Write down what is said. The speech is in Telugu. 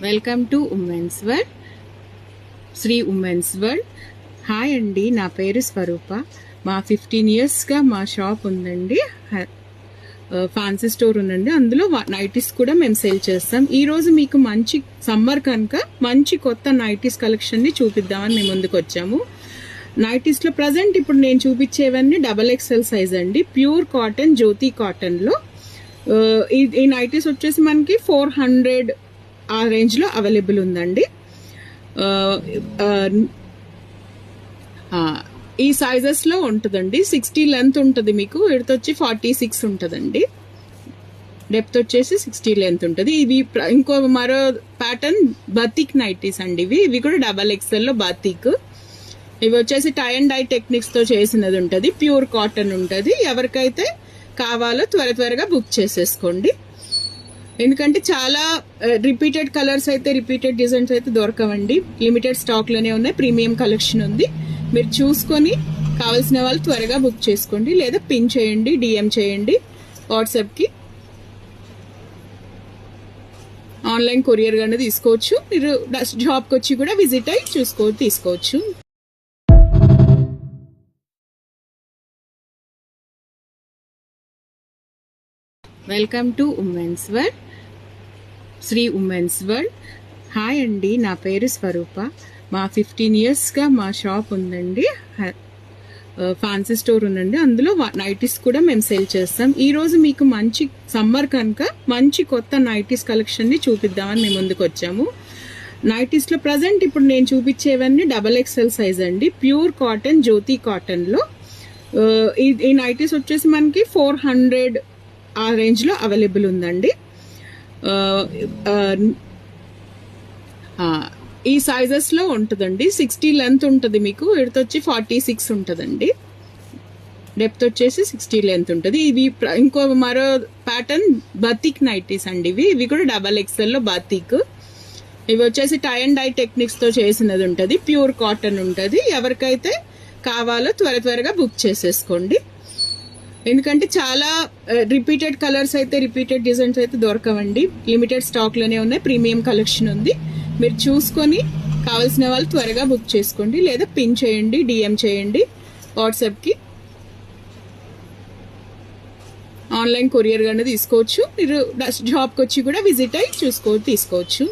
Welcome to Women's World, Sri Women's World. Hi అండి, నా పేరు స్వరూప. మా 15 ఇయర్స్గా మా షాప్ ఉందండి, ఫ్యాన్సీ స్టోర్ ఉందండి. అందులో నైటీస్ కూడా మేము సేల్ చేస్తాం. ఈరోజు మీకు మంచి సమ్మర్ కనుక మంచి కొత్త నైటీస్ కలెక్షన్ని చూపిద్దామని మేము ముందుకు వచ్చాము. నైటీస్లో ప్రజెంట్ ఇప్పుడు నేను చూపించేవన్నీ XXL సైజ్ అండి, ప్యూర్ కాటన్, జ్యోతి కాటన్లో. ఈ నైటీస్ వచ్చేసి మనకి 400 ఆ రేంజ్లో అవైలబుల్ ఉందండి. ఈ సైజెస్లో ఉంటుందండి. 60 లెంత్ ఉంటుంది మీకు, విడ్త్ వచ్చి 46 ఉంటుందండి, డెప్త్ వచ్చేసి 60 లెంత్ ఉంటుంది. ఇవి ఇంకో మరో ప్యాటర్న్ బతిక్ నైటీస్ అండి. ఇవి కూడా XXL బతిక్. ఇవి వచ్చేసి టై అండ్ డై టెక్నిక్స్తో చేసినది ఉంటుంది, ప్యూర్ కాటన్ ఉంటుంది. ఎవరికైతే కావాలో త్వరగా బుక్ చేసేసుకోండి. ఎందుకంటే చాలా రిపీటెడ్ కలర్స్ అయితే, రిపీటెడ్ డిజైన్స్ అయితే దొరకవండి. లిమిటెడ్ స్టాక్లోనే ఉన్నాయి, ప్రీమియం కలెక్షన్ ఉంది. మీరు చూసుకొని కావాల్సిన వాళ్ళు త్వరగా బుక్ చేసుకోండి, లేదా పిన్ చేయండి, డిఎం చేయండి వాట్సాప్కి. ఆన్లైన్ కొరియర్ గానే తీసుకోవచ్చు. మీరు షాప్కి వచ్చి కూడా విజిట్ అయ్యి తీసుకోవచ్చు. Welcome to Women's World, Sri Women's World. Hi అండి, నా పేరు స్వరూప. మా 15 ఇయర్స్గా మా షాప్ ఉందండి, ఫ్యాన్సీ స్టోర్ ఉందండి. అందులో నైటీస్ కూడా మేము సేల్ చేస్తాం. ఈరోజు మీకు మంచి సమ్మర్ కనుక మంచి కొత్త నైటీస్ కలెక్షన్ని చూపిద్దామని మేము ముందుకు వచ్చాము. నైటీస్లో ప్రజెంట్ ఇప్పుడు నేను చూపించేవన్నీ XXL సైజ్ అండి, ప్యూర్ కాటన్, జ్యోతి కాటన్లో. ఈ నైటీస్ వచ్చేసి మనకి 400 ఆ రేంజ్లో అవైలబుల్ ఉందండి. ఈ సైజెస్లో ఉంటుందండి. 60 లెంత్ ఉంటుంది మీకు, విడ్త్ వచ్చి 46 ఉంటుందండి, డెప్త్ వచ్చేసి 60 లెంత్ ఉంటుంది. ఇవి ఇంకో మరో ప్యాటర్న్ బతిక్ నైటీస్ అండి. ఇవి కూడా XXL బతిక్. ఇవి వచ్చేసి టై అండ్ డై టెక్నిక్స్తో చేసినది ఉంటుంది, ప్యూర్ కాటన్ ఉంటుంది. ఎవరికైతే కావాలో త్వరగా బుక్ చేసేసుకోండి. ఎందుకంటే చాలా రిపీటెడ్ కలర్స్ అయితే, రిపీటెడ్ డిజైన్స్ అయితే దొరకవండి. లిమిటెడ్ స్టాక్లోనే ఉన్నాయి, ప్రీమియం కలెక్షన్ ఉంది. మీరు చూసుకొని కావాల్సిన వాళ్ళు త్వరగా బుక్ చేసుకోండి, లేదా పిన్ చేయండి, డిఎం చేయండి వాట్సాప్కి. ఆన్లైన్ కొరియర్ గానే తీసుకోవచ్చు. మీరు షాప్కి వచ్చి కూడా విజిట్ అయ్యి తీసుకోవచ్చు.